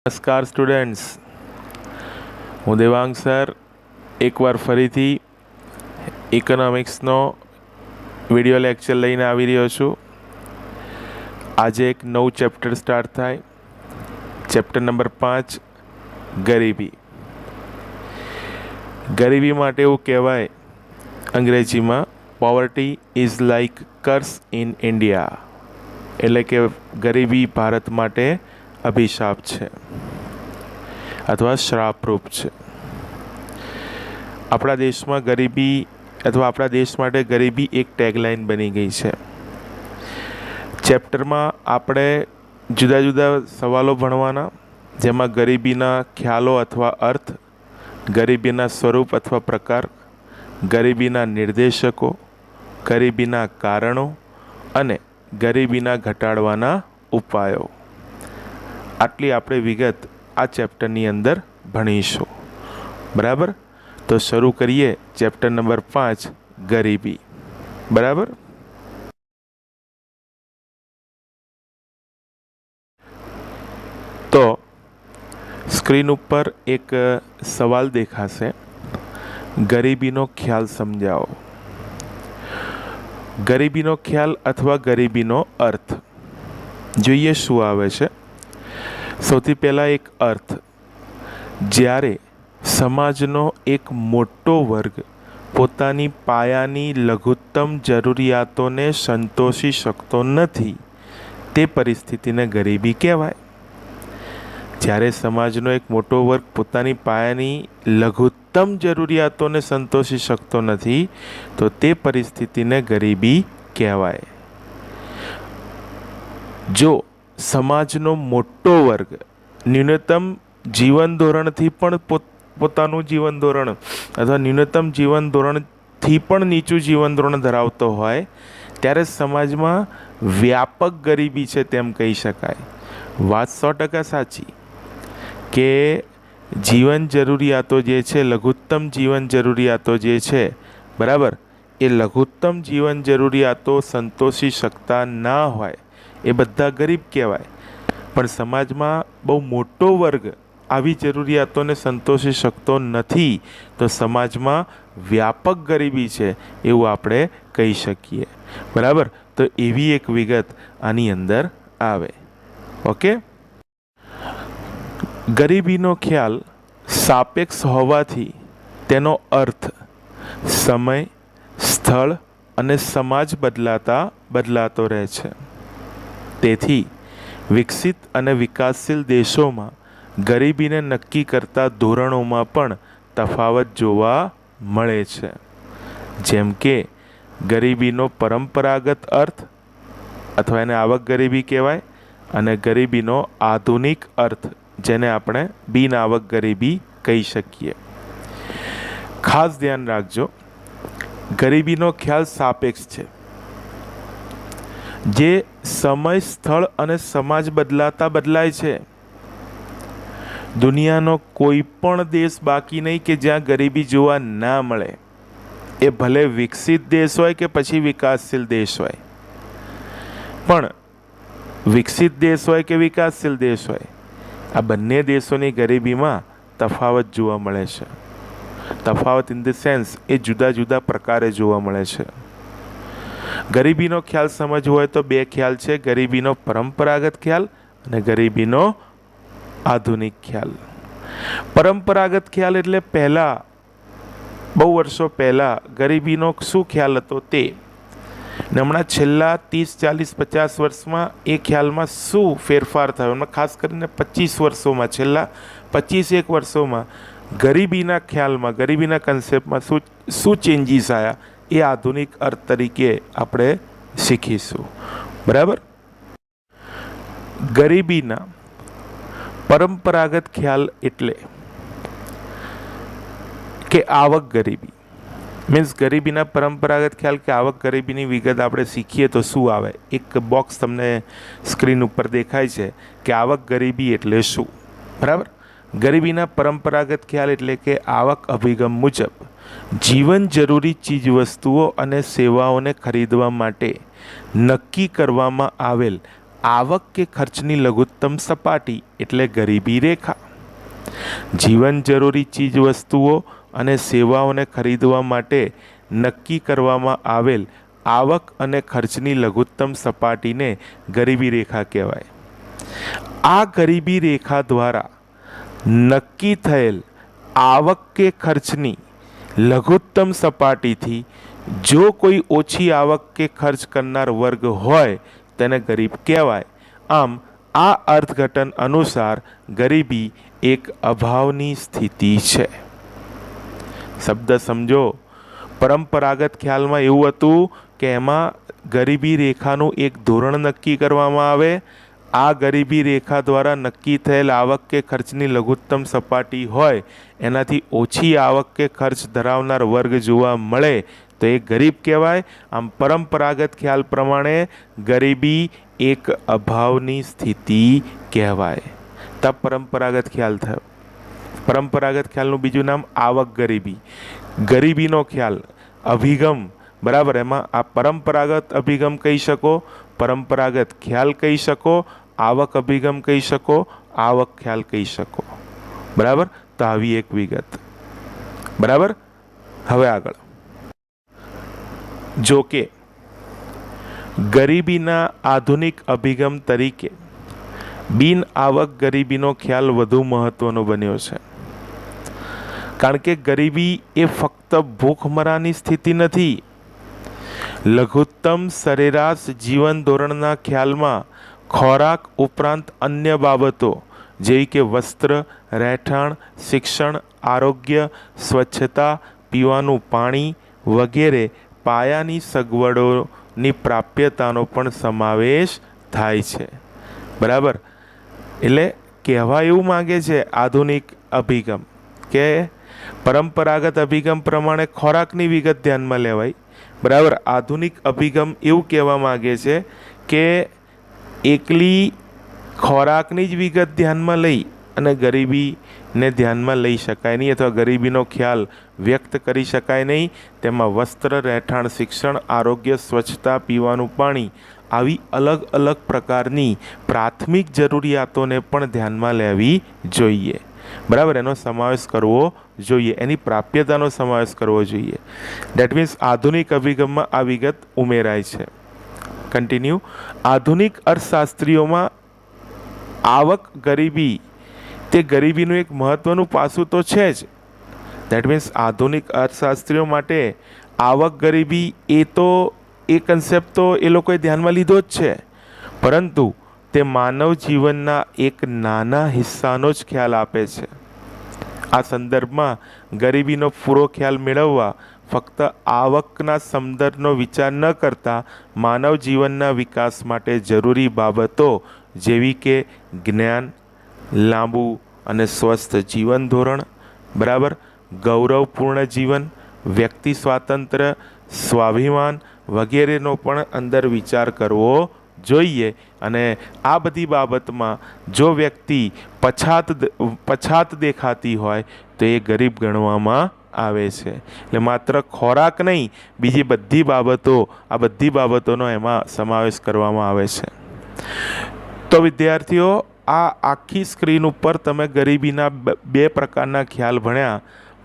નમસ્કાર સ્ટુડન્ટ્સ, હું દેવાંગ સર એકવાર ફરીથી ઇકોનોમિક્સનો વિડિયો લેક્ચર લઈને આવી રહ્યો છું. આજે એક નવું ચેપ્ટર સ્ટાર્ટ થાય. ચેપ્ટર નંબર 5, ગરીબી. ગરીબી માટે એવું કહેવાય અંગ્રેજીમાં, poverty is like curse in India, એટલે કે ગરીબી ભારત માટે અભિશાપ છે અથવા શ્રાપરૂપ છે. આપણા દેશમાં ગરીબી અથવા આપણા દેશ માટે ગરીબી એક ટેગલાઇન બની ગઈ છે. ચેપ્ટરમાં આપણે જુદા જુદા સવાલો ભણવાના, જેમાં ગરીબીના ખ્યાલો અથવા અર્થ, ગરીબીના સ્વરૂપ અથવા પ્રકાર, ગરીબીના નિર્દેશકો, ગરીબીના કારણો અને ગરીબીના ઘટાડવાના ઉપાયો, આટલી આપણે વિગત આ ચેપ્ટરની અંદર ભણીશું. બરાબર? તો શરૂ કરીએ ચેપ્ટર નંબર 5, ગરીબી. બરાબર? તો સ્ક્રીન ઉપર એક સવાલ દેખાશે, ગરીબીનો ખ્યાલ સમજાવો. ગરીબીનો ખ્યાલ અથવા ગરીબીનો અર્થ જોઈએ શું આવે છે. સૌથી પહેલાં એક અર્થ, જ્યારે સમાજનો એક મોટો વર્ગ પોતાની પાયાની લઘુત્તમ જરૂરિયાતોને સંતોષી શકતો નથી, તે પરિસ્થિતિને ગરીબી કહેવાય. જ્યારે સમાજનો એક મોટો વર્ગ પોતાની પાયાની લઘુત્તમ જરૂરિયાતોને સંતોષી શકતો નથી, તો તે પરિસ્થિતિને ગરીબી કહેવાય. જો સમાજનો મોટો વર્ગ ન્યૂનતમ જીવન ધોરણથી પણ પોતાનું જીવન ધોરણ અથવા ન્યૂનતમ જીવન ધોરણથી પણ નીચું જીવન ધોરણ ધરાવતો હોય, ત્યારે સમાજમાં વ્યાપક ગરીબી છે તેમ કહી શકાય. વાત 100% સાચી કે જીવન જરૂરિયાતો જે છે, લઘુત્તમ જીવન જરૂરિયાતો જે છે, બરાબર, એ લઘુત્તમ જીવન જરૂરિયાતો સંતોષી શકતા ના હોય એ બધા ગરીબ કહેવાય. પણ સમાજમાં બહુ મોટો વર્ગ આવી જરૂરિયાતોને સંતોષી શકતો નથી, તો સમાજમાં વ્યાપક ગરીબી છે એવું આપણે કહી શકીએ. બરાબર? તો એવી એક વિગત આની અંદર આવે. ઓકે? ગરીબીનો ખ્યાલ સાપેક્ષ હોવાથી તેનો અર્થ સમય, સ્થળ અને સમાજ બદલાતો રહે છે. તેથી વિકસિત અને વિકાસશીલ દેશોમાં ગરીબીને નક્કી કરતા ધોરણોમાં પણ તફાવત જોવા મળે છે. જેમ કે ગરીબીનો પરંપરાગત અર્થ અથવા એને આવક ગરીબી કહેવાય, અને ગરીબીનો આધુનિક અર્થ જેને આપણે બિન આવક ગરીબી કહી શકીએ. ખાસ ધ્યાન રાખજો, ગરીબીનો ખ્યાલ સાપેક્ષ છે. જે સમય, સ્થળ અને સમાજ બદલાય છે. દુનિયાનો કોઈ પણ દેશ બાકી નહીં કે જ્યાં ગરીબી જોવા ના મળે. એ ભલે વિકસિત દેશ હોય કે પછી વિકાસશીલ દેશ હોય. પણ વિકસિત દેશ હોય કે વિકાસશીલ દેશ હોય, આ બંને દેશોની ગરીબીમાં તફાવત જોવા મળે છે. તફાવત ઇન ધ સેન્સ એ જુદા જુદા પ્રકારે જોવા મળે છે. ગરીબીનો ખ્યાલ સમજવો હોય તો બે ખ્યાલ છે, ગરીબીનો પરંપરાગત ખ્યાલ અને ગરીબીનો આધુનિક ખ્યાલ. પરંપરાગત ખ્યાલ એટલે પહેલાં, બહુ વર્ષો પહેલાં ગરીબીનો શું ખ્યાલ હતો તે, ને હમણાં છેલ્લા 30, 40, 50 વર્ષમાં એ ખ્યાલમાં શું ફેરફાર થયો, એમાં ખાસ કરીને 25 વર્ષોમાં, છેલ્લા 25-1 વર્ષોમાં ગરીબીના ખ્યાલમાં, ગરીબીના કન્સેપ્ટમાં શું ચેન્જીસ આવ્યા, એ આધુનિક અર્થ તરીકે આપણે શીખીશું. બરાબર? ગરીબીના પરંપરાગત ખ્યાલ એટલે કે આવક ગરીબી, મીન્સ ગરીબીના પરંપરાગત ખ્યાલ કે આવક ગરીબીની વિગત આપણે શીખીએ તો શું આવે. એક બોક્સ તમને સ્ક્રીન ઉપર દેખાય છે કે આવક ગરીબી એટલે શું. બરાબર? ગરીબીના પરંપરાગત ખ્યાલ એટલે કે આવક અભિગમ મુજબ જીવન જરૂરી ચીજવસ્તુઓ અને સેવાઓને ખરીદવા માટે નક્કી કરવામાં આવેલ આવક કે ખર્ચની લઘુત્તમ સપાટી એટલે ગરીબી રેખા. જીવન જરૂરી ચીજ વસ્તુઓ અને સેવાઓને ખરીદવા માટે નક્કી કરવામાં આવેલ આવક અને ખર્ચની લઘુત્તમ સપાટીને ગરીબી રેખા કહેવાય. આ ગરીબી રેખા દ્વારા નક્કી થયેલ આવક કે ખર્ચની લઘુત્તમ સપાટીથી જો કોઈ ઓછી આવક કે ખર્ચ કરનાર વર્ગ હોય તેને ગરીબ કહેવાય. આમ આ અર્થઘટન અનુસાર ગરીબી એક અભાવની સ્થિતિ છે. શબ્દ સમજો. પરંપરાગત ખ્યાલમાં એવું હતું કે એમાં ગરીબી રેખાનું એક ધોરણ નક્કી કરવામાં આવે. આ ગરીબી રેખા દ્વારા નક્કી થયેલ આવક કે ખર્ચની લઘુત્તમ સપાટી હોય એનાથી ઓછી આવક કે ખર્ચ ધરાવનાર વર્ગ જોવા મળે તો એ ગરીબ કહેવાય. આમ પરંપરાગત ખ્યાલ પ્રમાણે ગરીબી એક અભાવની સ્થિતિ કહેવાય. તો પરંપરાગત ખ્યાલ થયો. પરંપરાગત ખ્યાલનું બીજું નામ આવક ગરીબી. ગરીબીનો ખ્યાલ અભિગમ, બરાબર. એમાં આ પરંપરાગત અભિગમ કહી શકો, પરંપરાગત ખ્યાલ કહી શકો, આવક અભિગમ કહી શકો, આવક ખ્યાલ કહી શકો, બરાબર. તો આવી એક વિગત, બરાબર. હવે આગળ જો કે ગરીબીના આધુનિક અભિગમ તરીકે બિન આવક ગરીબીનો ખ્યાલ વધુ મહત્વનો બન્યો છે. કારણ કે ગરીબી એ ફક્ત ભૂખમરાની સ્થિતિ નથી. લઘુત્તમ સરેરાશ જીવન ધોરણના ખ્યાલમાં ખોરાક ઉપરાંત અન્ય બાબતો જેવી કે વસ્ત્ર, રહેઠાણ, શિક્ષણ, આરોગ્ય, સ્વચ્છતા, પીવાનું પાણી વગેરે પાયાની સગવડોની પ્રાપ્યતાનો પણ સમાવેશ થાય છે, બરાબર. એટલે કહેવા એવું માગે છે આધુનિક અભિગમ કે પરંપરાગત અભિગમ પ્રમાણે ખોરાકની વિગત ધ્યાનમાં લેવાય, બરાબર. આધુનિક અભિગમ એવું કહેવા માગે છે કે એકલી ખોરાકની જ વિગત ધ્યાનમાં લઈ અને ગરીબીને ધ્યાનમાં લઈ શકાય નહીં અથવા ગરીબીનો ખ્યાલ વ્યક્ત કરી શકાય નહીં. તેમાં વસ્ત્ર, રહેઠાણ, શિક્ષણ, આરોગ્ય, સ્વચ્છતા, પીવાનું પાણી આવી અલગ અલગ પ્રકારની પ્રાથમિક જરૂરિયાતોને પણ ધ્યાનમાં લેવી જોઈએ, બરાબર. એનો સમાવેશ કરવો જોઈએ, એની પ્રાપ્યતાનો સમાવેશ કરવો જોઈએ. દેટ મીન્સ આધુનિક અભિગમમાં આ વિગત ઉમેરાય છે. કન્ટિન્યુ. આધુનિક અર્થશાસ્ત્રીઓમાં આવક ગરીબી તે ગરીબીનું એક મહત્વનું પાસું તો છે જ. દેટ મીન્સ આધુનિક અર્થશાસ્ત્રીઓ માટે આવક ગરીબી એ કન્સેપ્ટ તો એ લોકોએ ધ્યાનમાં લીધો જ છે, પરંતુ તે માનવ જીવનના એક નાના હિસ્સાનો જ ખ્યાલ આપે છે. આ સંદર્ભમાં ગરીબીનો પૂરો ખ્યાલ મેળવવા ફક્ત આવકના સંદર્ભનો વિચાર ન કરતા માનવ જીવનના વિકાસ માટે જરૂરી બાબતો જેવી કે જ્ઞાન, લાંબુ અને સ્વસ્થ જીવન ધોરણ, બરાબર, ગૌરવપૂર્ણ જીવન, વ્યક્તિ સ્વાતંત્ર્ય, સ્વાભિમાન વગેરેનો પણ અંદર વિચાર કરવો જોઈએ. અને આ બધી બાબતમાં જો વ્યક્તિ પછાત દેખાતી હોય તો એ ગરીબ ગણવામાં આવે છે. એટલે માત્ર ખોરાક નહીં, બીજી બધી બાબતોનો એમાં સમાવેશ કરવામાં આવે છે. તો વિદ્યાર્થીઓ, આ આખી સ્ક્રીન ઉપર તમે ગરીબીના બે પ્રકારના ખ્યાલ ભણ્યા,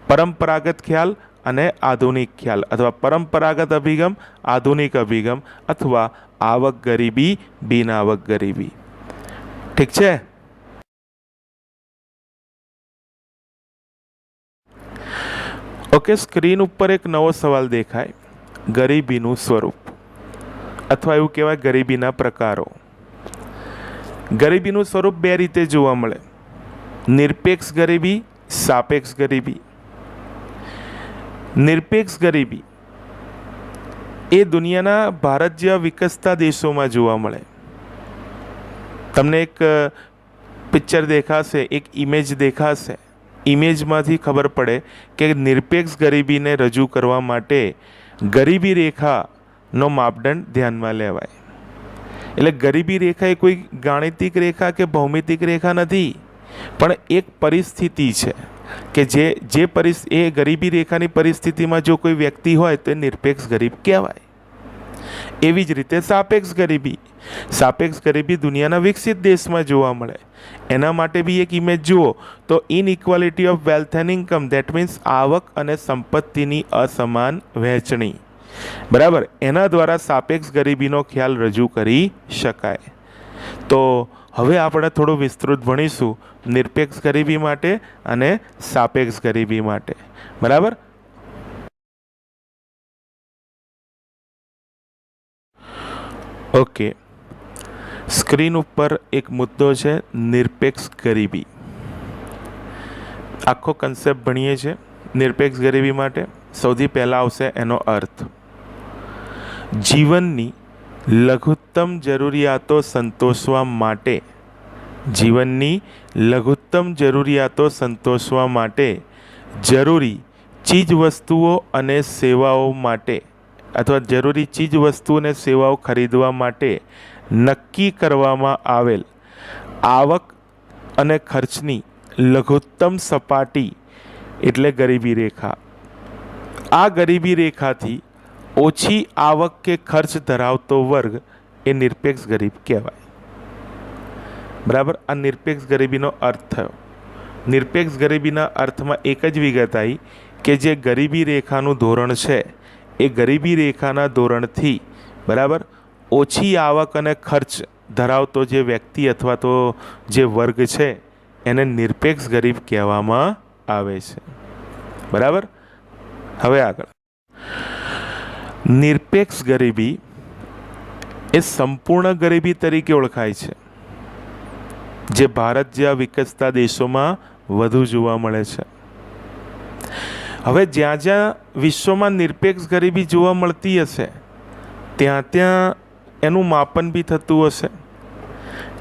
પરંપરાગત ખ્યાલ અને આધુનિક ખ્યાલ, અથવા પરંપરાગત અભિગમ, આધુનિક અભિગમ, અથવા આવક ગરીબી, બિન આવક ગરીબી. ઠીક છે. ઓકે, સ્ક્રીન ઉપર એક નવો સવાલ દેખાય. ગરીબીનું સ્વરૂપ, અથવા એવું કહેવાય ગરીબીના પ્રકારો. ગરીબીનું સ્વરૂપ બે રીતે જોવા મળે: નિરપેક્ષ ગરીબી, સાપેક્ષ ગરીબી. નિરપેક્ષ ગરીબી એ દુનિયાના ભારત જેવા વિકસતા દેશોમાં જોવા મળે. તમને એક પિક્ચર દેખાશે, એક ઇમેજ દેખાશે. ઇમેજમાંથી ખબર પડે કે નિરપેક્ષ ગરીબીને રજૂ કરવા માટે ગરીબી રેખાનો માપદંડ ધ્યાનમાં લેવાય. એટલે ગરીબી રેખા એ કોઈ ગાણિતિક રેખા કે ભૌમિતિક રેખા નથી, પણ એક પરિસ્થિતિ છે કે એ ગરીબી રેખાની પરિસ્થિતિમાં જો કોઈ વ્યક્તિ હોય તો એ નિરપેક્ષ ગરીબ કહેવાય. એવી જ રીતે સાપેક્ષ ગરીબી દુનિયાના વિકસિત દેશમાં જોવા મળે. એના માટે બી એક ઇમેજ જુઓ તો inequality of wealth and income, that means આવક અને સંપત્તિની અસમાન વહેંચણી. બરાબર, એના દ્વારા સાપેક્ષ ગરીબીનો ખ્યાલ રજૂ કરી શકાય. તો હવે આપણે થોડું વિસ્તૃત ભણીશું નિરપેક્ષ ગરીબી માટે અને સાપેક્ષ ગરીબી માટે. બરાબર. ઓકે, સ્ક્રીન ઉપર એક મુદ્દો છે નિરપેક્ષ ગરીબી. આખો કન્સેપ્ટ ભણીએ છીએ નિરપેક્ષ ગરીબી માટે. સૌથી પહેલાં આવશે એનો અર્થ. જીવનની લઘુત્તમ જરૂરિયાતો સંતોષવા માટે જરૂરી ચીજવસ્તુઓ અને સેવાઓ માટે અથવા જરૂરી ચીજવસ્તુઓ અને સેવાઓ ખરીદવા માટે નક્કી કરવામાં આવેલ આવક અને ખર્ચની લઘુત્તમ સપાટી એટલે ગરીબી રેખા. આ ગરીબી રેખાથી ઓછી આવક કે ખર્ચ ધરાવતો વર્ગ એ નિરપેક્ષ ગરીબ કહેવાય. બરાબર, આ નિરપેક્ષ ગરીબીનો અર્થ થયો. નિરપેક્ષ ગરીબીના અર્થમાં એક જ વિગત આવી કે જે ગરીબી રેખાનું ધોરણ છે એ ગરીબી રેખાના ધોરણથી બરાબર ઓછી આવક અને ખર્ચ ધરાવતો જે વ્યક્તિ અથવા તો જે વર્ગ છે એને નિરપેક્ષ ગરીબ કહેવામાં આવે છે. બરાબર. હવે આગળ, નિરપેક્ષ ગરીબી એ સંપૂર્ણ ગરીબી તરીકે ઓળખાય છે, જે ભારત જેવા વિકસતા દેશોમાં વધુ જોવા મળે છે. હવે જ્યાં વિશ્વમાં નિરપેક્ષ ગરીબી જોવા મળતી હશે ત્યાં એનું માપન બી થતું હશે.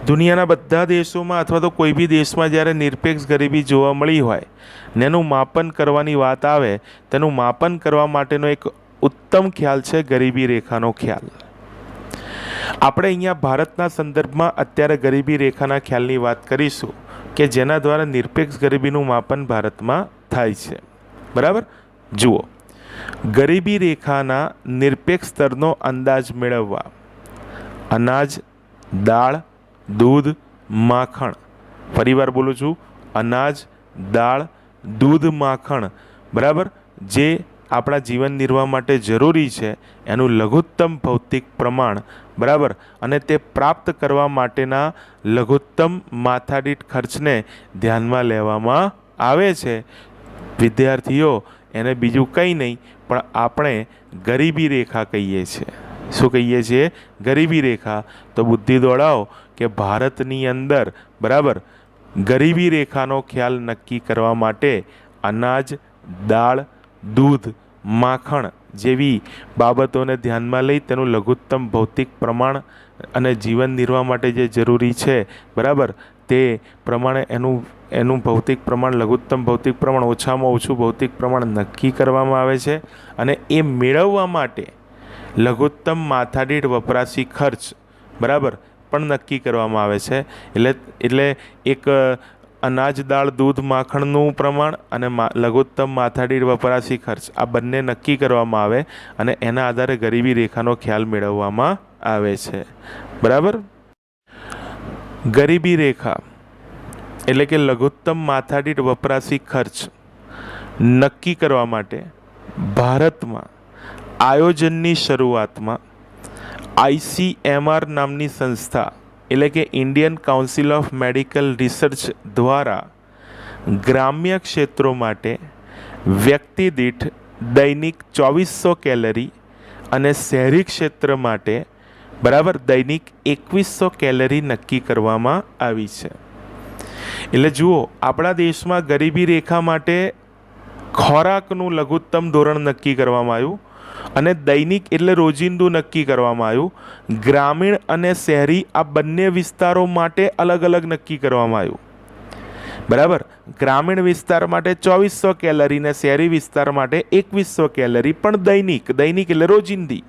દુનિયાના બધા દેશોમાં અથવા તો કોઈ બી દેશમાં જ્યારે નિરપેક્ષ ગરીબી જોવા મળી હોય ને એનું માપન કરવાની વાત આવે તેનું માપન કરવા માટેનો એક ઉત્તમ ખ્યાલ છે ગરીબી રેખાનો ખ્યાલ. આપણે અહીંયા ભારતના સંદર્ભમાં અત્યારે ગરીબી રેખાના ખ્યાલની વાત કરીશું કે જેના દ્વારા નિરપેક્ષ ગરીબીનું માપન ભારતમાં થાય છે. બરાબર. જુઓ, ગરીબી રેખાના નિરપેક્ષ સ્તરનો અંદાજ મેળવવા અનાજ, દાળ, દૂધ, માખણ, ફરીવાર બોલું છું, અનાજ, દાળ, દૂધ, માખણ, બરાબર, જે આપણા જીવન નિર્વાહ માટે જરૂરી છે એનું લઘુત્તમ ભૌતિક પ્રમાણ, બરાબર, અને તે પ્રાપ્ત કરવા માટેના લઘુત્તમ માથાદીઠ ખર્ચને ધ્યાનમાં લેવામાં આવે છે. વિદ્યાર્થીઓ, એને બીજું કંઈ નહીં પણ આપણે ગરીબી રેખા કહીએ છીએ. શું કહીએ છીએ? ગરીબી રેખા. તો બુદ્ધિ દોડાવો કે ભારતની અંદર બરાબર ગરીબી રેખાનો ખ્યાલ નક્કી કરવા માટે અનાજ, દાળ, દૂધ, માખણ જેવી બાબતોને ધ્યાનમાં લઈ તેનું લઘુત્તમ ભૌતિક પ્રમાણ અને જીવન નિર્વાહ માટે જે જરૂરી છે બરાબર તે પ્રમાણે એનું ભૌતિક પ્રમાણ, લઘુત્તમ ભૌતિક પ્રમાણ, ઓછામાં ઓછું ભૌતિક પ્રમાણ નક્કી કરવામાં આવે છે. અને એ મેળવવા માટે લઘુત્તમ માથાદીઠ વપરાશી ખર્ચ બરાબર પણ નક્કી કરવામાં આવે છે. એટલે એક અનાજ, દાળ, દૂધ, માખણનું પ્રમાણ અને લઘુત્તમ માથાદીઠ વપરાશી ખર્ચ આ બંને નક્કી કરવામાં આવે અને એના આધારે ગરીબી રેખાનો ખ્યાલ મેળવવામાં આવે છે. બરાબર. ગરીબી રેખા એટલે કે લઘુત્તમ માથાદીઠ વપરાશી ખર્ચ નક્કી કરવા માટે ભારતમાં આયોજનની શરૂઆતમાં ICMR નામની સંસ્થા એટલે કે Indian council of medical research દ્વારા ગ્રામ્ય ક્ષેત્રો માટે વ્યક્તિ દીઠ દૈનિક 2400 કેલરી અને શહેરી ક્ષેત્ર માટે બરાબર દૈનિક 2100 કેલરી નક્કી કરવામાં આવી છે. એટલે જુઓ, આપણા દેશમાં ગરીબી રેખા માટે ખોરાકનું લઘુત્તમ ધોરણ નક્કી કરવામાં આવ્યું અને દૈનિક એટલે રોજિંદુ નક્કી કરવામાં આવ્યું. ગ્રામીણ અને શહેરી આ બંને વિસ્તારો માટે અલગ અલગ નક્કી કરવામાં આવ્યું. બરાબર. ગ્રામીણ વિસ્તાર માટે 2400 કેલરી ને શહેરી વિસ્તાર માટે 2100 કેલરી, પણ દૈનિક એટલે રોજિંદી.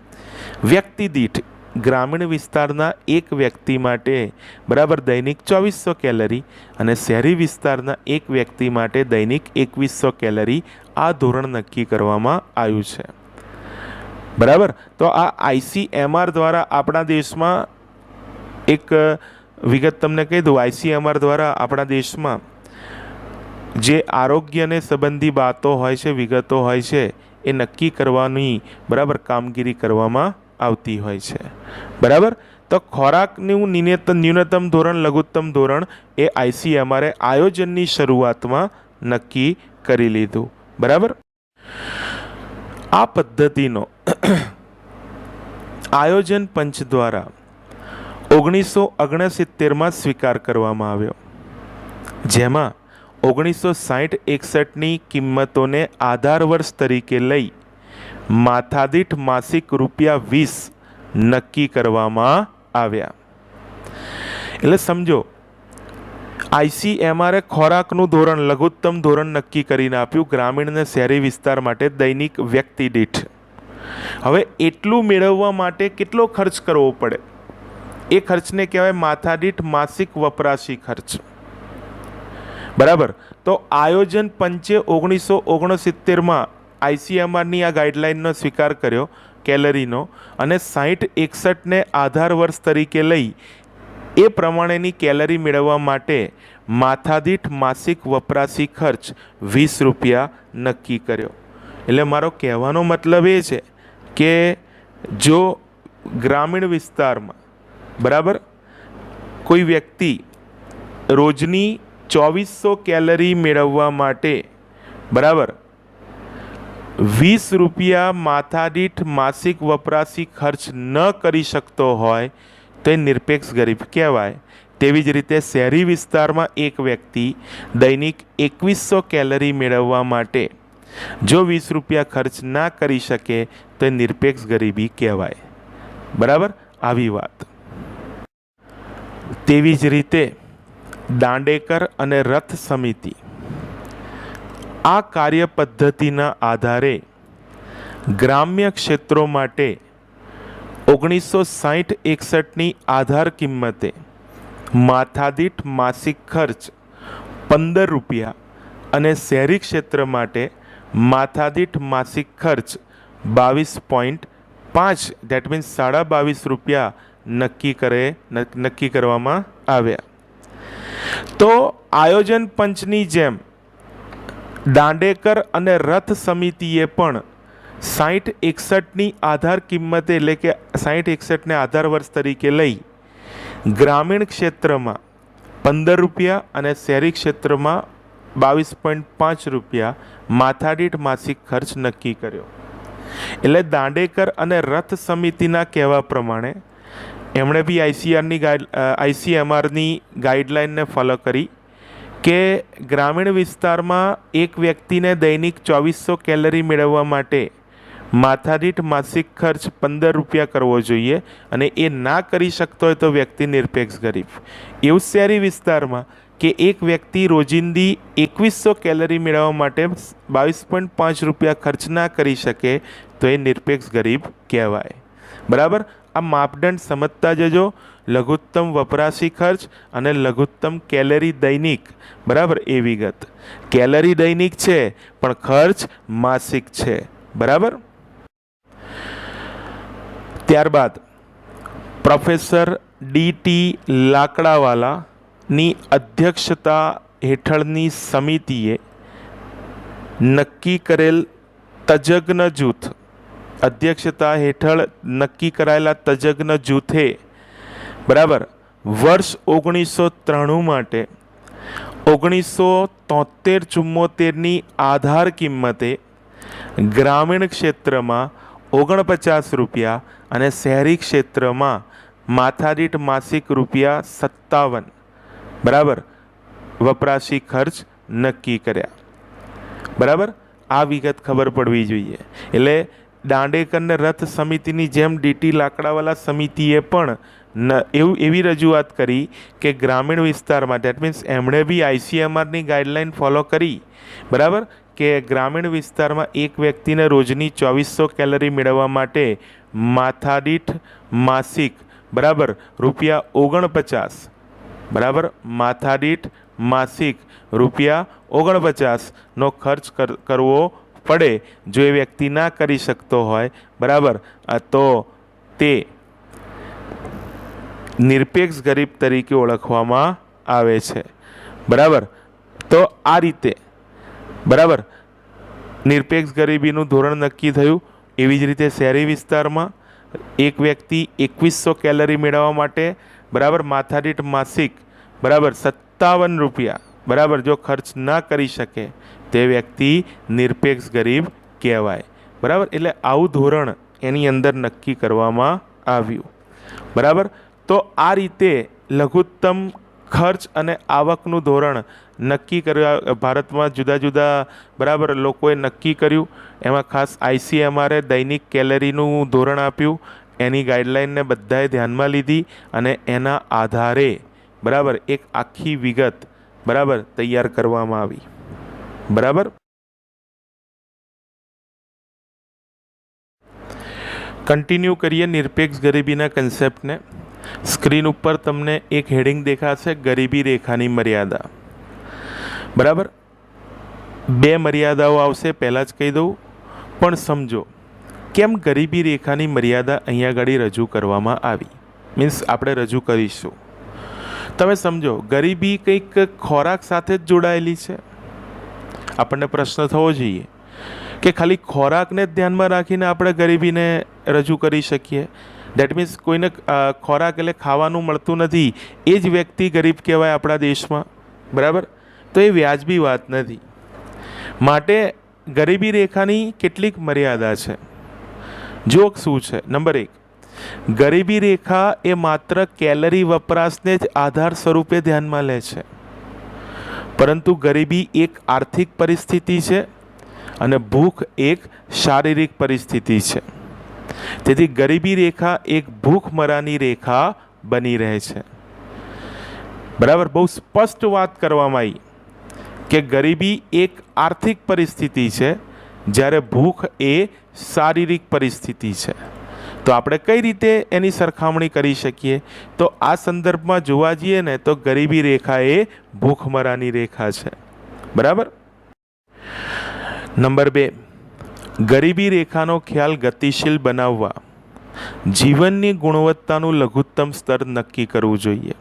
વ્યક્તિ દીઠ ગ્રામીણ વિસ્તારના એક વ્યક્તિ માટે બરાબર દૈનિક 2400 કેલરી અને શહેરી વિસ્તારના એક વ્યક્તિ માટે દૈનિક 2100 કેલરી આ ધોરણ નક્કી કરવામાં આવ્યું છે. બરાબર. તો આ ICMR દ્વારા આપણા દેશમાં એક વિગત તમને કહી દઉં. ICMR દ્વારા આપણા દેશમાં જે આરોગ્યને સંબંધી બાતો હોય છે, વિગતો હોય છે, એ નક્કી કરવાની બરાબર કામગીરી કરવામાં આવતી હોય છે. બરાબર. તો ખોરાકનું ન્યૂનતમ ધોરણ, લઘુત્તમ ધોરણ એ ICMR આયોજનની શરૂઆતમાં નક્કી કરી લીધું. બરાબર. આ પદ્ધતિનો આયોજન પંચ દ્વારા 1969માં સ્વીકાર કરવામાં આવ્યો, જેમાં 1960-61ની કિંમતોને આધાર વર્ષ તરીકે લઈ માથાદીઠ માસિક ₹20 નક્કી કરવામાં આવ્યા. એટલે સમજો, ICMR ખોરાકનું ધોરણ, લઘુત્તમ ધોરણ નક્કી કરીને આપ્યું ગ્રામીણ અને શહેરી વિસ્તાર માટે દૈનિક વ્યક્તિ દીઠ. હવે એટલું મેળવવા માટે કેટલો ખર્ચ કરવો પડે? એ ખર્ચને કહેવાય માથાદીઠ માસિક વપરાશી ખર્ચ. બરાબર. તો આયોજન પંચે 1969માં ICMRની આ ગાઈડલાઇનનો સ્વીકાર કર્યો કેલરીનો, અને 60-61ને આધાર વર્ષ તરીકે લઈ એ પ્રમાણેની કેલરી મેળવવા માટે માથાદીઠ માસિક વપરાશી ખર્ચ ₹20 નક્કી કર્યો. એટલે મારો કહેવાનો મતલબ એ છે કે જો ગ્રામીણ વિસ્તારમાં બરાબર કોઈ વ્યક્તિ રોજની 2400 કેલરી મેળવવા માટે બરાબર ₹20 માથાદીઠ માસિક વપરાશી ખર્ચ ન કરી શકતો હોય તો એ નિરપેક્ષ ગરીબ કહેવાય. તેવી જ રીતે શહેરી વિસ્તારમાં એક વ્યક્તિ દૈનિક 2100 કેલરી મેળવવા માટે જો ₹20 ખર્ચ ના કરી શકે તો એ નિરપેક્ષ ગરીબી કહેવાય. બરાબર. આવી વાત. તેવી જ રીતે દાંડેકર અને રથ સમિતિ આ કાર્ય પદ્ધતિના આધારે ગ્રામ્ય ક્ષેત્રો માટે 1960-61ની આધાર કિંમતે માથાદીઠ માસિક ખર્ચ ₹15 અને શહેરી ક્ષેત્ર માટે માથાદીઠ માસિક ખર્ચ 22.5 દેટ મીન્સ ₹22.5 નક્કી કરવામાં આવ્યા. તો આયોજન પંચની જેમ દાંડેકર અને રથ સમિતિએ પણ 60-61ની આધાર કિંમતે એટલે કે 60-61ને આધાર વર્ષ તરીકે લઈ ગ્રામીણ ક્ષેત્રમાં ₹15 અને શહેરી ક્ષેત્રમાં ₹22.5 માથાદીઠ માસિક ખર્ચ નક્કી કર્યો. એટલે દાંડેકર અને રથ સમિતિના કહેવા પ્રમાણે એમણે બી ICMRની ગાઈડલાઇનને ફોલો કરી કે ગ્રામીણ વિસ્તારમાં એક વ્યક્તિને દૈનિક 2400 કેલરી મેળવવા માટે માથાદીઠ માસિક ખર્ચ ₹15 કરવો જોઈએ, અને એ ના કરી શકતો હોય તો વ્યક્તિ નિરપેક્ષ ગરીબ. એવું શહેરી વિસ્તારમાં કે એક વ્યક્તિ રોજિંદી 2100 કેલરી મેળવવા માટે ₹22.5 ખર્ચ ના કરી શકે તો એ નિરપેક્ષ ગરીબ કહેવાય. બરાબર. આ માપદંડ સમજતા જજો. લઘુત્તમ વપરાશી ખર્ચ અને લઘુત્તમ કેલરી દૈનિક. બરાબર. એ વિગત કેલરી દૈનિક છે પણ ખર્ચ માસિક છે. બરાબર. ત્યારબાદ પ્રોફેસર DT લાકડાવાલાની અધ્યક્ષતા હેઠળની સમિતિએ નક્કી કરેલ તજજ્ઞ જૂથ અધ્યક્ષતા હેઠળ નક્કી કરાયેલા તજજ્ઞ જૂથે બરાબર વર્ષ 1993 માટે 1973-74ની આધાર કિંમતે ગ્રામીણ ક્ષેત્રમાં ₹49 અને શહેરી ક્ષેત્રમાં માથાદીઠ માસિક ₹57 બરાબર વપરાશી ખર્ચ નક્કી કર્યા. બરાબર. આ વિગત ખબર પડવી જોઈએ. એટલે દાંડેકરને રથ સમિતિની જેમ DT લાકડાવાલા સમિતિએ પણ એવી રજૂઆત કરી કે ગ્રામીણ વિસ્તારમાં દેટ મીન્સ એમણે બી ICMRની ગાઈડલાઇન ફોલો કરી. બરાબર. કે ગ્રામીણ વિસ્તારમાં એક વ્યક્તિને રોજની 2400 કેલરી મેળવવા માટે માથાદીઠ માસિક બરાબર ₹49 બરાબર માથાદીઠ માસિક ₹49નો ખર્ચ કરવો પડે, જો એ વ્યક્તિ ના કરી શકતો હોય, બરાબર, તો તે નિરપેક્ષ ગરીબ તરીકે ઓળખવામાં આવે છે. બરાબર, તો આ રીતે બરાબર નિરપેક્ષ ગરીબીનું ધોરણ નક્કી થયું. એવી જ રીતે શહેરી વિસ્તારમાં એક વ્યક્તિ 2100 કેલરી મેળવવા માટે બરાબર માથાદીઠ માસિક બરાબર 57 રૂપિયા બરાબર જો ખર્ચ ના કરી શકે તે વ્યક્તિ નિરપેક્ષ ગરીબ કહેવાય. બરાબર, એટલે આવું ધોરણ એની અંદર નક્કી કરવામાં આવ્યું. બરાબર, તો આ રીતે લઘુત્તમ ખર્ચ અને આવકનું ધોરણ નક્કી કરવા ભારતમાં જુદા જુદા બરાબર લોકોએ નક્કી કર્યું. એમાં ખાસ ICMR દૈનિક કેલરીનું ધોરણ આપ્યું. એની ગાઈડલાઇનને બધાએ ધ્યાનમાં લીધી અને એના આધારે બરાબર એક આખી વિગત બરાબર તૈયાર કરવામાં આવી. બરાબર, કન્ટિન્યુ કરીએ નિરપેક્ષ ગરીબીના કન્સેપ્ટને. સ્ક્રીન ઉપર તમને એક હેડિંગ દેખાશે, ગરીબી રેખાની મર્યાદા. બરાબર, બે મર્યાદાઓ આવશે, પહેલાં જ કહી દઉં, પણ સમજો કેમ ગરીબી રેખાની મર્યાદા અહીંયા આગળ રજૂ કરવામાં આવી, મીન્સ આપણે રજૂ કરીશું. તમે સમજો, ગરીબી કંઈક ખોરાક સાથે જ જોડાયેલી છે. આપણને પ્રશ્ન થવો જોઈએ કે ખાલી ખોરાકને જ ધ્યાનમાં રાખીને આપણે ગરીબીને રજૂ કરી શકીએ. દેટ મીન્સ કોઈને ખોરાક એટલે ખાવાનું મળતું નથી, એ જ વ્યક્તિ ગરીબ કહેવાય આપણા દેશમાં. બરાબર, તો એ વ્યાજબી વાત નથી. માટે ગરીબી રેખાની કેટલીક મર્યાદા છે. જો શું છે? નંબર 1, ગરીબી રેખા એ માત્ર કેલરી વપરાશને જ આધાર સ્વરૂપે ધ્યાનમાં લે છે, પરંતુ ગરીબી એક આર્થિક પરિસ્થિતિ છે અને ભૂખ એક શારીરિક પરિસ્થિતિ છે. તેથી ગરીબી રેખા એક ભૂખમરાની રેખા બની રહે છે. બરાબર, બહુ સ્પષ્ટ વાત કરવામાં આવી કે ગરીબી એક આર્થિક પરિસ્થિતિ છે જ્યારે ભૂખ એ શારીરિક પરિસ્થિતિ છે. તો આપણે કઈ રીતે એની સરખામણી કરી શકીએ? તો આ સંદર્ભમાં જોવા જઈએ ને તો ગરીબી રેખા એ ભૂખમરાની રેખા છે. બરાબર. નંબર 2, ગરીબી રેખાનો ખ્યાલ ગતિશીલ બનાવવા જીવનની ગુણવત્તાનું લઘુત્તમ સ્તર નક્કી કરવું જોઈએ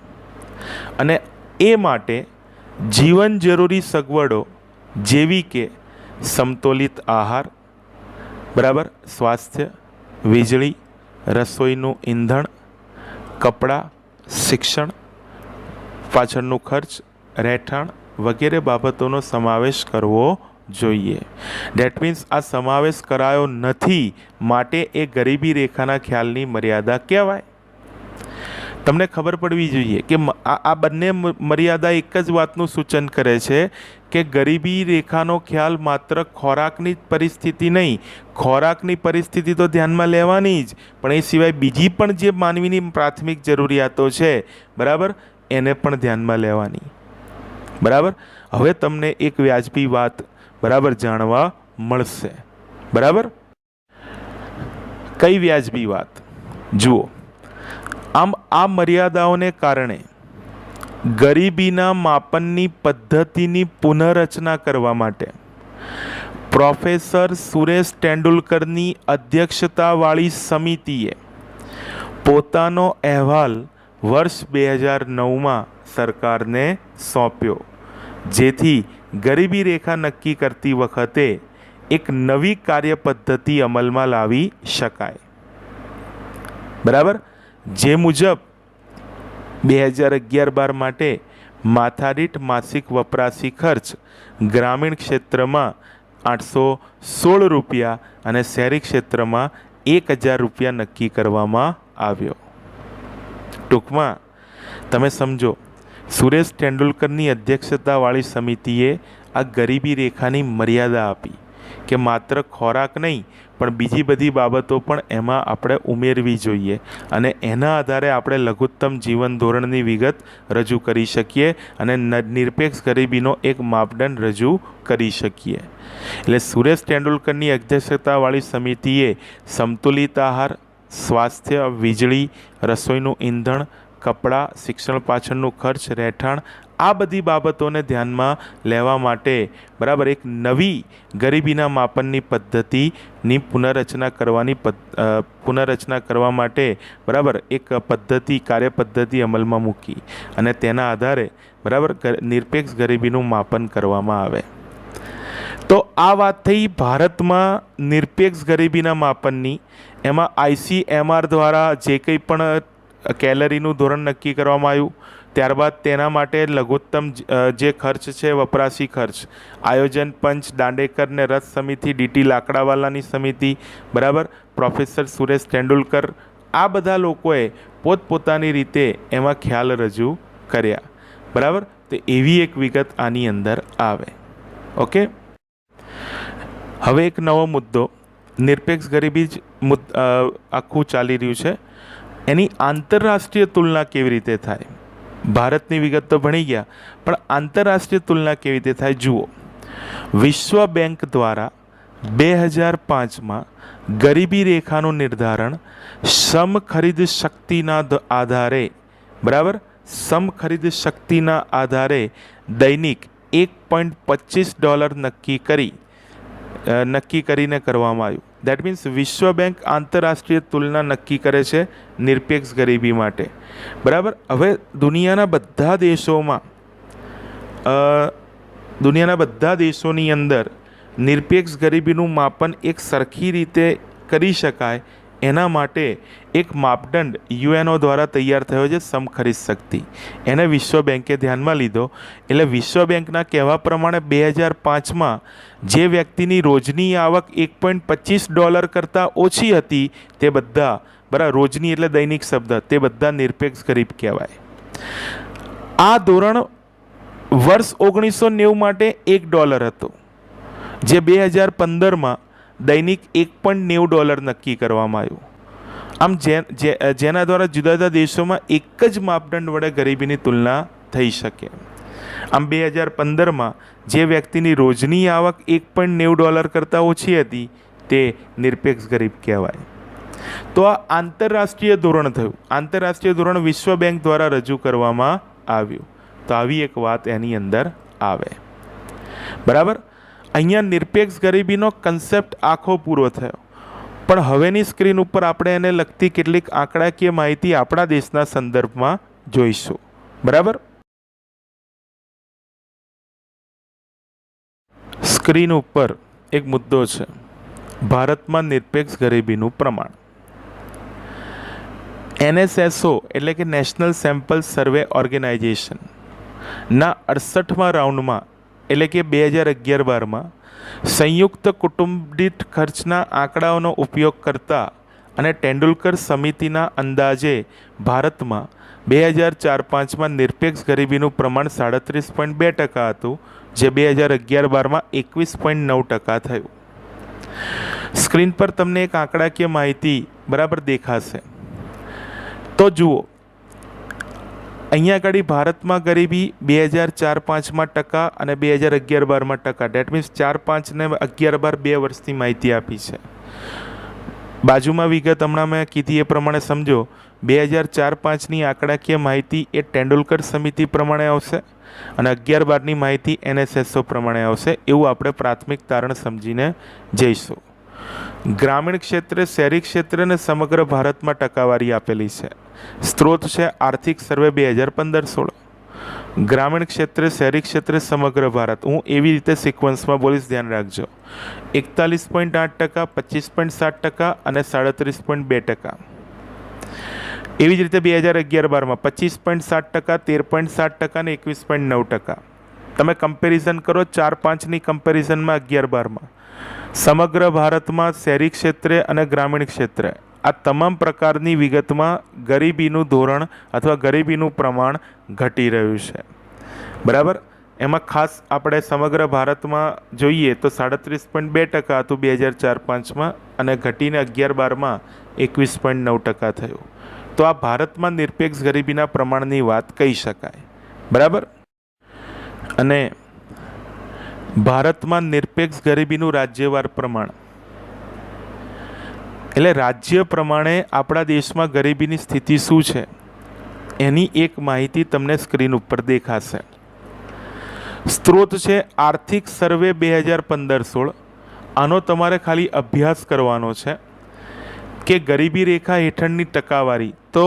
અને એ માટે જીવન જરૂરી સગવડો જેવી કે સમતોલિત આહાર, બરાબર, સ્વાસ્થ્ય, વીજળી, રસોઈનું ઈંધણ, કપડાં, શિક્ષણ, પાછળનું ખર્ચ, રહેઠાણ વગેરે બાબતોનો સમાવેશ કરવો જોઈએ. ડેટ મીન્સ આ સમાવેશ કરાયો નથી માટે એ ગરીબી રેખાના ખ્યાલની મર્યાદા કહેવાય. તમને ખબર પડવી જોઈએ કે આ બંને મર્યાદા એક જ વાતનું સૂચન કરે છે કે ગરીબી રેખાનો ખ્યાલ માત્ર ખોરાકની પરિસ્થિતિ નહીં, ખોરાકની પરિસ્થિતિ તો ધ્યાનમાં લેવાની જ, પણ એ સિવાય બીજી પણ જે માનવીની પ્રાથમિક જરૂરિયાતો છે, બરાબર, એને પણ ધ્યાનમાં લેવાની. બરાબર, હવે તમને એક વ્યાજબી વાત બરાબર જાણવા મળશે. બરાબર, કઈ વ્યાજબી વાત? જુઓ, આમ આ મર્યાદાઓને કારણે ગરીબીના માપનની પદ્ધતિની પુનઃરચના કરવા માટે પ્રોફેસર સુરેશ તેંડુલકરની અધ્યક્ષતાવાળી સમિતિએ પોતાનો અહેવાલ વર્ષ 2009માં સરકારને સોંપ્યો, જેથી ગરીબી રેખા નક્કી કરતી વખતે એક નવી કાર્યપદ્ધતિ અમલમાં લાવી શકાય. બરાબર, જે મુજબ 2011-12 માટે માથાદીઠ માસિક વપરાશી ખર્ચ ગ્રામીણ ક્ષેત્રમાં 816 રૂપિયા અને શહેરી ક્ષેત્રમાં 1000 રૂપિયા નક્કી કરવામાં આવ્યો. ટૂંકમાં તમે સમજો, સુરેશ તેંડુલકરની અધ્યક્ષતાવાળી સમિતિએ આ ગરીબી રેખાની મર્યાદા આપી કે માત્ર ખોરાક નહીં પણ બીજી બધી બાબતો પણ એમાં આપણે ઉમેરવી જોઈએ અને એના આધારે આપણે લઘુત્તમ જીવન ધોરણની વિગત રજૂ કરી શકીએ અને નિરપેક્ષ ગરીબીનો એક માપદંડ રજૂ કરી શકીએ. એટલે સુરેશ તેંડુલકરની અધ્યક્ષતાવાળી સમિતિએ સમતુલિત આહાર, સ્વાસ્થ્ય, વીજળી, રસોઈનું ઈંધણ, કપડાં, શિક્ષણ પાછળનું ખર્ચ, રહેઠાણ, આ બધી બાબતોને ધ્યાનમાં લેવા માટે બરાબર એક નવી ગરીબીના માપનની પદ્ધતિની પુનર્રચના કરવા માટે બરાબર એક કાર્યપદ્ધતિ અમલમાં મૂકી અને તેના આધારે બરાબર નિરપેક્ષ ગરીબીનું માપન કરવામાં આવે. તો આ વાત થઈ ભારતમાં નિરપેક્ષ ગરીબીના માપનની. એમાં ICMR દ્વારા જે કંઈ પણ કેલરીનું ધોરણ નક્કી કરવામાં આવ્યું, ત્યારબાદ તેના માટે લઘુત્તમ જે ખર્ચ છે વપરાશી ખર્ચ, આયોજન પંચ દાંડેકર ને રથ સમિતિ, DT લાકડાવાલાની સમિતિ, બરાબર પ્રોફેસર સુરેશ તેંડુલકર, આ બધા લોકોએ પોતપોતાની રીતે એમાં ખ્યાલ રજૂ કર્યા. બરાબર, તો એવી એક વિગત આની અંદર આવે. ઓકે, હવે એક નવો મુદ્દો, નિરપેક્ષ ગરીબી જ આખું ચાલી રહ્યું છે, એની આંતરરાષ્ટ્રીય તુલના કેવી રીતે થાય. ભારતની વિગત તો ભણી ગયા, પણ આંતરરાષ્ટ્રીય તુલના કેવી રીતે થાય જુઓ. વિશ્વ બેંક દ્વારા 2005માં ગરીબી રેખાનું નિર્ધારણ સમખરીદ શક્તિના આધારે, બરાબર સમખરીદ શક્તિના આધારે દૈનિક $1.25 નક્કી કરીને કરવામાં આવ્યું. દેટ મીન્સ વિશ્વ બેંક આંતરરાષ્ટ્રીય તુલના નક્કી કરે છે નિરપેક્ષ ગરીબી માટે. બરાબર, હવે દુનિયાના બધા દેશોની અંદર નિરપેક્ષ ગરીબીનું માપન એક સરખી રીતે કરી શકાય એના માટે એક માપદંડ UNO દ્વારા તૈયાર થયો છે, સમખરીદ શક્તિ. એને વિશ્વ બેંકે ધ્યાનમાં લીધો. એટલે વિશ્વ બેંકના કહેવા પ્રમાણે 2005માં જે વ્યક્તિની રોજની આવક $1.25 કરતાં ઓછી હતી તે બધા, બરાબર રોજની એટલે દૈનિક શબ્દ, તે બધા નિરપેક્ષ ગરીબ કહેવાય. આ ધોરણ વર્ષ 1990 માટે $1 હતો, જે 2015માં દૈનિક $1.90 નક્કી કરવામાં આવ્યું. આમ જેના દ્વારા જુદા જુદા દેશોમાં એક જ માપદંડ વડે ગરીબીની તુલના થઈ શકે. આમ 2015માં જે વ્યક્તિની રોજની આવક $1.90 કરતાં ઓછી હતી તે નિરપેક્ષ ગરીબ કહેવાય. તો આ આંતરરાષ્ટ્રીય ધોરણ થયું. આંતરરાષ્ટ્રીય ધોરણ વિશ્વ બેંક દ્વારા રજૂ કરવામાં આવ્યું. તો આવી એક વાત એની અંદર આવે. બરાબર, અહીંયા નિરપેક્ષ ગરીબીનો કન્સેપ્ટ આખો પૂરો થયો. પણ હવેની સ્ક્રીન ઉપર આપણે એને લગતી કેટલીક આંકડાકીય માહિતી આપણા દેશના સંદર્ભમાં જોઈશું. બરાબર, સ્ક્રીન ઉપર એક મુદ્દો છે, ભારતમાં નિરપેક્ષ ગરીબીનું પ્રમાણ. NSSO એટલે કે નેશનલ સેમ્પલ સર્વે ઓર્ગેનાઇઝેશન ના 68મા રાઉન્ડમાં એટલે કે 2011-12માં સંયુક્ત કુટુંબ દીઠ ખર્ચના આંકડાઓનો ઉપયોગ કરતા અને તેંડુલકર સમિતિના અંદાજે ભારતમાં 2004-05માં નિરપેક્ષ ગરીબીનું પ્રમાણ 37.2% હતું, જે 2011-12માં 21.9% થયું. સ્ક્રીન પર તમને એક આંકડાકીય માહિતી બરાબર દેખાશે. તો જુઓ, અહીંયા આગળ ભારતમાં ગરીબી 2004-05માં ટકા અને 2011-12માં ટકા, ડેટ મીન્સ 4-5 ને 11-12 2 વર્ષની માહિતી આપી છે. બાજુમાં વિગત હમણાં મેં કીધી એ પ્રમાણે સમજો. 2004-05ની આંકડાકીય માહિતી એ તેંડુલકર સમિતિ પ્રમાણે આવશે અને 11-12ની માહિતી NSSO પ્રમાણે આવશે. એવું આપણે પ્રાથમિક તારણ સમજીને જઈશું. ગ્રામીણ ક્ષેત્રે, શહેરી ક્ષેત્રે અને સમગ્ર ભારતમાં ટકાવારી આપેલી છે. સ્ત્રોત છે આર્થિક સર્વે 2015-16. ગ્રામીણ ક્ષેત્રે, શહેરી ક્ષેત્રે, સમગ્ર ભારત. હું એવી રીતે સિક્વન્સમાં બોલીશ, ધ્યાન રાખજો. 41.8%, 25.7% અને 37.2%. એવી જ રીતે 2011-12માં 25.7%, 13.7% અને 21.9%. તમે કમ્પેરિઝન કરો 4-5ની કમ્પેરિઝનમાં 11-12માં. સમગ્ર ભારતમાં શહેરી ક્ષેત્રે અને ગ્રામીણ ક્ષેત્રે આ તમામ પ્રકારની વિગતમાં ગરીબીનું ધોરણ અથવા ગરીબીનું પ્રમાણ ઘટી રહ્યું છે. બરાબર, એમાં ખાસ આપણે સમગ્ર ભારતમાં જોઈએ તો 37.2% હતું 2004-05માં અને ઘટીને 11-12માં 21.9% થયું. તો આ ભારતમાં નિરપેક્ષ ગરીબીના પ્રમાણની વાત કહી શકાય. બરાબર, અને ભારતમાં નિરપેક્ષ ગરીબીનું રાજ્યવાર પ્રમાણ એટલે રાજ્ય પ્રમાણે આપણા દેશમાં ગરીબીની સ્થિતિ શું છે એની એક માહિતી તમને સ્ક્રીન ઉપર દેખાશે. સ્ત્રોત છે આર્થિક સર્વે 2015-16. આનો તમારે ખાલી અભ્યાસ કરવાનો છે કે ગરીબી રેખા હેઠળની ટકાવારી તો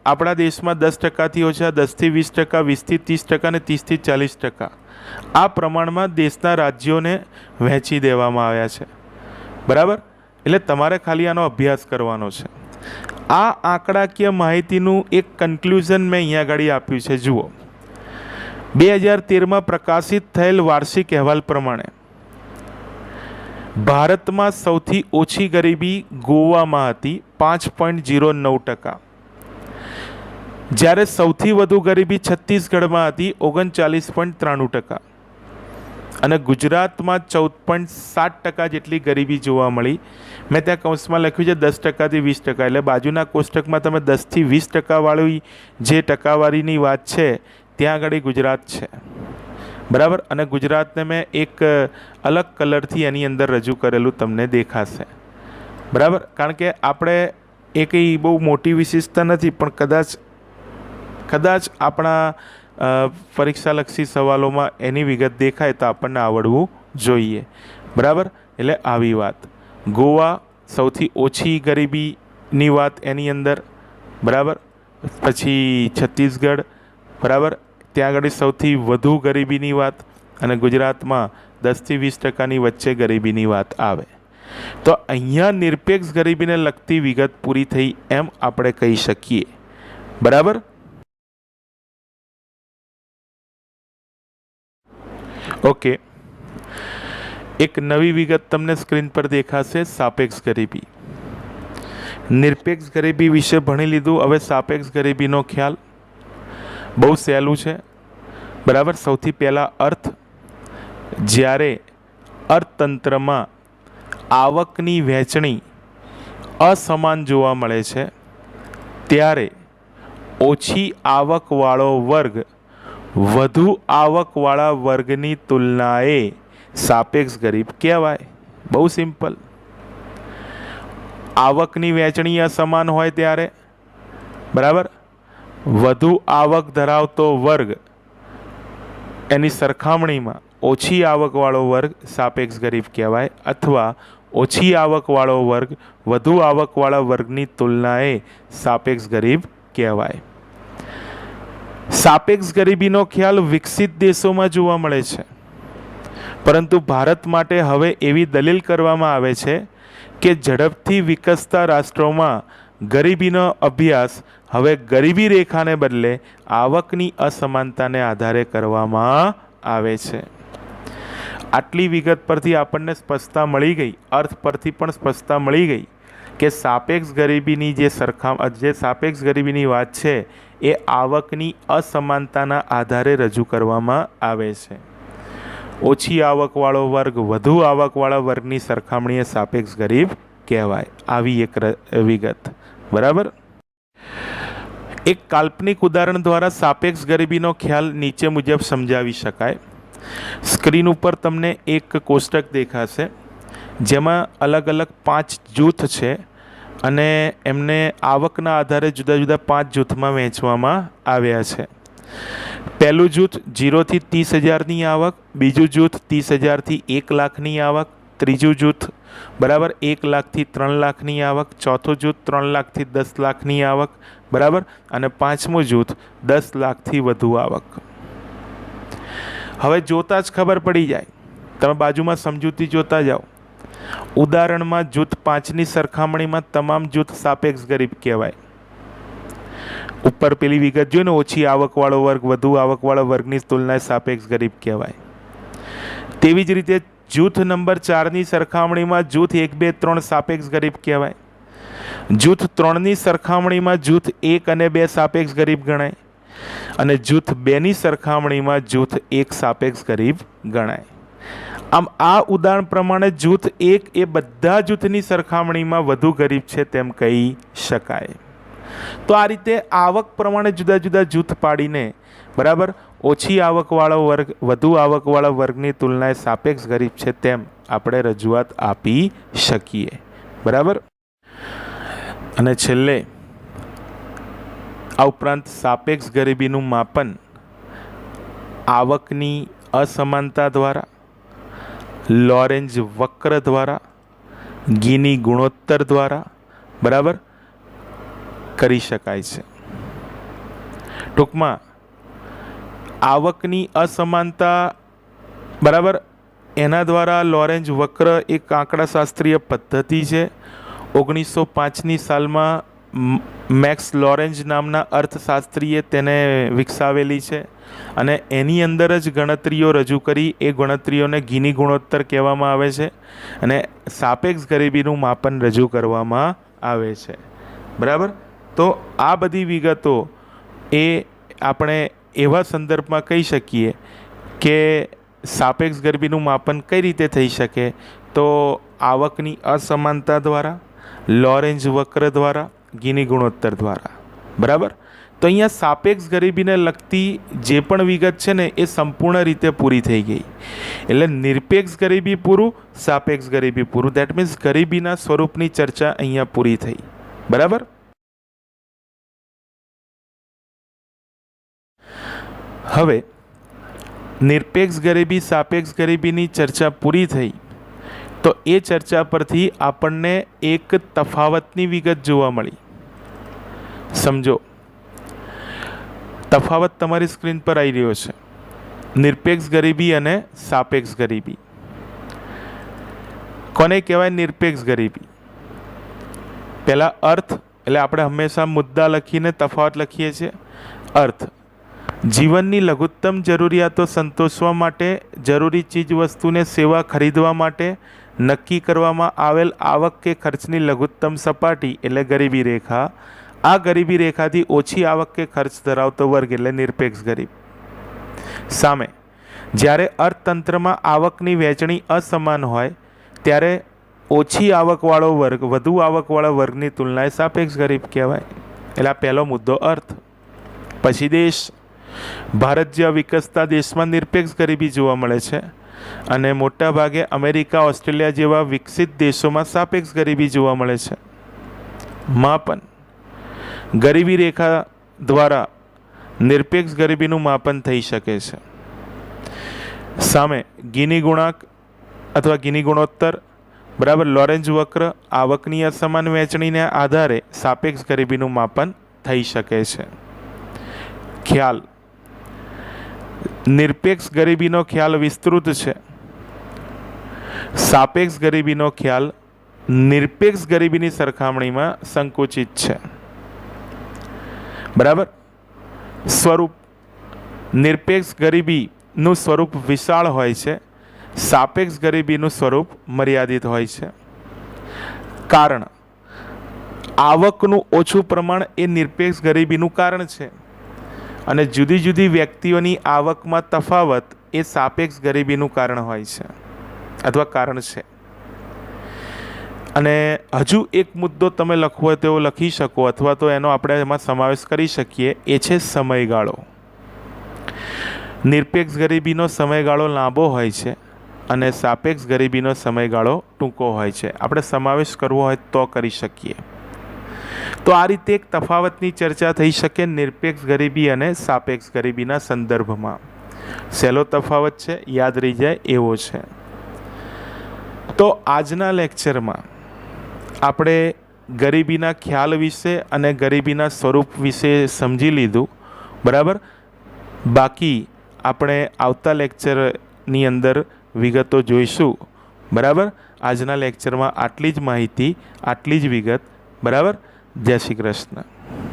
આપણા દેશમાં 10%થી ઓછા, 10થી 20%, 20થી 30% અને 30થી 40%, આ પ્રમાણમાં દેશના રાજ્યોને વહેંચી દેવામાં આવ્યા છે. બરાબર, એટલે તમારે ખાલી આનો અભ્યાસ કરવાનો છે. આ આંકડાકીય માહિતીનું એક કન્ક્લુઝન મેં અહીંયા આગળ આપ્યું છે. જુઓ, 2013માં પ્રકાશિત થયેલ વાર્ષિક અહેવાલ પ્રમાણે ભારતમાં સૌથી ઓછી ગરીબી ગોવામાં હતી 5.09%, જ્યારે સૌથી વધુ ગરીબી છત્તીસગઢમાં હતી 39.93%, અને ગુજરાતમાં 14.7% જેટલી ગરીબી જોવા મળી. મેં ત્યાં કૌંસમાં લખ્યું છે 10%થી 20%, એટલે બાજુના કોષ્ટકમાં તમે 10થી 20% વાળી જે ટકાવારીની વાત છે ત્યાં આગળ ગુજરાત છે. બરાબર, અને ગુજરાતને મેં એક અલગ કલરથી એની અંદર રજૂ કરેલું તમને દેખાશે. બરાબર, કારણ કે આપણે એ કંઈ બહુ મોટી વિશેષતા નથી, પણ કદાચ આપણા પરીક્ષાલક્ષી સવાલોમાં એની વિગત દેખાય તો આપણને આવડવું જોઈએ. બરાબર, એટલે આવી વાત. ગોવા સૌથી ઓછી ગરીબીની વાત એની અંદર. બરાબર, પછી છત્તીસગઢ. બરાબર, ત્યાં આગળ સૌથી વધુ ગરીબીની વાત, અને ગુજરાતમાં 10થી 20%ની વચ્ચે ગરીબીની વાત આવે. તો અહીંયા નિરપેક્ષ ગરીબીને લગતી વિગત પૂરી થઈ એમ આપણે કહી શકીએ. બરાબર. ઓકે, એક નવી વિગત તમને સ્ક્રીન પર દેખાશે, સાપેક્ષ ગરીબી. નિરપેક્ષ ગરીબી વિશે ભણી લીધું, હવે સાપેક્ષ ગરીબીનો ખ્યાલ બહુ સહેલું છે. બરાબર, સૌથી પહેલાં અર્થ. જ્યારે અર્થતંત્રમાં આવકની વહેંચણી અસમાન જોવા મળે છે ત્યારે ઓછી આવકવાળો વર્ગ વધુ આવકવાળા વર્ગની તુલનાએ સાપેક્ષ ગરીબ કહેવાય. બહુ સિમ્પલ. આવકની વહેંચણી અસમાન હોય ત્યારે, બરાબર, વધુ આવક ધરાવતો વર્ગ એની સરખામણીમાં ઓછી આવકવાળો વર્ગ સાપેક્ષ ગરીબ કહેવાય, અથવા ઓછી આવકવાળો વર્ગ વધુ આવકવાળા વર્ગની તુલનાએ સાપેક્ષ ગરીબ કહેવાય. સાપેક્ષ ગરીબીનો ખ્યાલ વિકસિત દેશોમાં જોવા મળે છે, પરંતુ ભારત માટે હવે એવી દલીલ કરવામાં આવે છે કે ઝડપથી વિકસતા રાષ્ટ્રોમાં ગરીબીનો અભ્યાસ હવે ગરીબી રેખાને બદલે આવકની અસમાનતાને આધારે કરવામાં આવે છે. આટલી વિગત પરથી આપણને સ્પષ્ટતા મળી ગઈ, અર્થ પરથી પણ સ્પષ્ટતા મળી ગઈ કે સાપેક્ષ ગરીબીની જે સાપેક્ષ ગરીબીની વાત છે એ આવકની અસમાનતાના આધારે રજૂ કરવામાં આવે છે. ઓછી આવકવાળો વર્ગ વધુ આવકવાળા વર્ગની સરખામણીએ સાપેક્ષ ગરીબ કહેવાય. આવી એક વિગત. બરાબર. એક કાલ્પનિક ઉદાહરણ દ્વારા સાપેક્ષ ગરીબીનો ખ્યાલ નીચે મુજબ સમજાવી શકાય. સ્ક્રીન ઉપર તમને એક કોષ્ટક દેખાશે જેમાં અલગ અલગ 5 જૂથ છે અને એમને આવકના આધારે જુદા જુદા 5 જૂથમાં વહેંચવામાં આવ્યા છે. પહેલું જૂથ 0થી 30,000ની આવક, બીજું જૂથ 30,000થી 1 લાખની આવક, ત્રીજું જૂથ બરાબર 1 લાખથી 3 લાખની આવક, ચોથું જૂથ 3 લાખથી 10 લાખની આવક, બરાબર, અને પાંચમું જૂથ 10 લાખથી વધુ આવક. હવે જોતાં જ ખબર પડી જાય, તમે બાજુમાં સમજૂતી જોતા જાઓ. ઉદાહરણમાં જૂથ 5ની સરખામણીમાં તમામ જૂથ સાપેક્ષ ગરીબ કહેવાય. ઉપર પેલી વિગત જોઈને ઓછી આવકવાળો વર્ગ વધુ આવકવાળા વર્ગની તુલનાએ સાપેક્ષ ગરીબ કહેવાય. તેવી જ રીતે જૂથ નંબર 4ની સરખામણીમાં જૂથ 1, 2, 3 સાપેક્ષ ગરીબ કહેવાય. જૂથ 3ની સરખામણીમાં જૂથ 1 અને 2 સાપેક્ષ ગરીબ ગણાય, અને જૂથ 2ની સરખામણીમાં જૂથ 1 સાપેક્ષ ગરીબ ગણાય. આમ આ ઉદાહરણ પ્રમાણે જૂથ 1 એ બધા જૂથની સરખામણીમાં વધુ ગરીબ છે તેમ કહી શકાય. તો આ રીતે આવક પ્રમાણે જુદા જુદા જૂથ પાડીને, બરાબર, ઓછી આવકવાળો વર્ગ વધુ આવકવાળા વર્ગની તુલનાએ સાપેક્ષ ગરીબ છે તેમ આપણે રજૂઆત આપી શકીએ. બરાબર. અને છેલ્લે આ ઉપરાંત સાપેક્ષ ગરીબીનું માપન આવકની અસમાનતા દ્વારા, લોરેન્જ વક્ર દ્વારા, ગીની ગુણોત્તર દ્વારા બરાબર કરી શકાય છે. ટૂંકમાં આવકની અસમાનતા બરાબર એના દ્વારા લોરેન્જ વક્ર એક આંકડાશાસ્ત્રીય પદ્ધતિ છે. 1905ની સાલમાં મેક્સ લોરેન્જ નામના અર્થશાસ્ત્રીએ તેને વિકસાવેલી છે અને એની અંદર જ ગણતરીઓ રજૂ કરી. એ ગણતરીઓને ગીની ગુણોત્તર કહેવામાં આવે છે અને સાપેક્ષ ગરીબીનું માપન રજૂ કરવામાં આવે છે. બરાબર. તો આ બધી વિગતો એ આપણે એવા સંદર્ભમાં કહી શકીએ કે સાપેક્ષ ગરીબીનું માપન કઈ રીતે થઈ શકે, તો આવકની અસમાનતા દ્વારા, લોરેન્જ વક્ર દ્વારા, ગીની ગુણોત્તર દ્વારા. બરાબર. તો અહીંયા સાપેક્ષ ગરીબીને લગતી જે પણ વિગત છે ને એ સંપૂર્ણ રીતે પૂરી થઈ ગઈ. એટલે નિરપેક્ષ ગરીબી પૂરું, સાપેક્ષ ગરીબી પૂરું. દેટ મીન્સ ગરીબીના સ્વરૂપની ચર્ચા અહીંયા પૂરી થઈ. બરાબર. હવે નિરપેક્ષ ગરીબી સાપેક્ષ ગરીબીની ચર્ચા પૂરી થઈ તો એ ચર્ચા પરથી આપણને એક તફાવતની વિગત જોવા મળી. સમજો, તફાવત તમારી સ્ક્રીન પર આવી રહ્યો છે. નિરપેક્ષ ગરીબી અને સાપેક્ષ ગરીબી. કોને કહેવાય નિરપેક્ષ ગરીબી? પહેલાં અર્થ, એટલે આપણે હંમેશા મુદ્દા લખીને તફાવત લખીએ છીએ. અર્થ: જીવનની લઘુત્તમ જરૂરિયાતો સંતોષવા માટે જરૂરી ચીજ વસ્તુને સેવા ખરીદવા માટે નક્કી કરવામાં આવેલ આવક કે ખર્ચની લઘુત્તમ સપાટી એટલે ગરીબી રેખા. આ ગરીબી રેખાથી ઓછી આવક કે ખર્ચ ધરાવતો વર્ગ એટલે નિરપેક્ષ ગરીબ. સામે જ્યારે અર્થતંત્રમાં આવકની વહેંચણી અસમાન હોય ત્યારે ઓછી આવકવાળો વર્ગ વધુ આવકવાળા વર્ગની તુલનાએ સાપેક્ષ ગરીબ કહેવાય. એટલે આ પહેલો મુદ્દો અર્થ. પછી દેશ. ભારત જેવા વિકસતા દેશમાં નિરપેક્ષ ગરીબી જોવા મળે છે અને મોટાભાગે અમેરિકા, ઓસ્ટ્રેલિયા જેવા વિકસિત દેશોમાં સાપેક્ષ ગરીબી જોવા મળે છે. માપન: ગરીબી રેખા દ્વારા નિરપેક્ષ ગરીબીનું માપન થઈ શકે છે. સામે ગીની ગુણાંક અથવા ગીની ગુણોત્તર બરાબર, લોરેન્જ વક્ર, આવકની અસમાન વહેંચણીને આધારે સાપેક્ષ ગરીબીનું માપન થઈ શકે છે. ખ્યાલ: નિરપેક્ષ ગરીબીનો ખ્યાલ વિસ્તૃત છે. સાપેક્ષ ગરીબીનો ખ્યાલ નિરપેક્ષ ગરીબીની સરખામણીમાં સંકુચિત છે. બરાબર. સ્વરૂપ: નિરપેક્ષ ગરીબીનું સ્વરૂપ વિશાળ હોય છે, સાપેક્ષ ગરીબીનું સ્વરૂપ મર્યાદિત હોય છે. કારણ: આવકનું ઓછું પ્રમાણ એ નિરપેક્ષ ગરીબીનું કારણ છે અને જુદી જુદી વ્યક્તિઓની આવકમાં તફાવત એ સાપેક્ષ ગરીબીનું કારણ હોય છે અથવા કારણ છે. અને હજુ એક મુદ્દો તમે લખવો હોય તેવો લખી શકો અથવા તો એનો આપણે એમાં સમાવેશ કરી શકીએ. એ છે સમયગાળો. નિરપેક્ષ ગરીબીનો સમયગાળો લાંબો હોય છે અને સાપેક્ષ ગરીબીનો સમયગાળો ટૂંકો હોય છે. આપણે સમાવેશ કરવો હોય તો કરી શકીએ. તો આ રીતે એક તફાવતની ચર્ચા થઈ શકે નિરપેક્ષ ગરીબી અને સાપેક્ષ ગરીબીના સંદર્ભમાં. સહેલો તફાવત છે, યાદ રહી જાય એવો છે. તો આજના લેક્ચરમાં આપણે ગરીબીના ખ્યાલ વિશે અને ગરીબીના સ્વરૂપ વિશે સમજી લીધું. બરાબર. બાકી આપણે આવતા લેક્ચરની અંદર વિગતો જોઈશું. બરાબર. આજના લેક્ચરમાં આટલી જ માહિતી, આટલી જ વિગત. બરાબર. જય શ્રી કૃષ્ણ.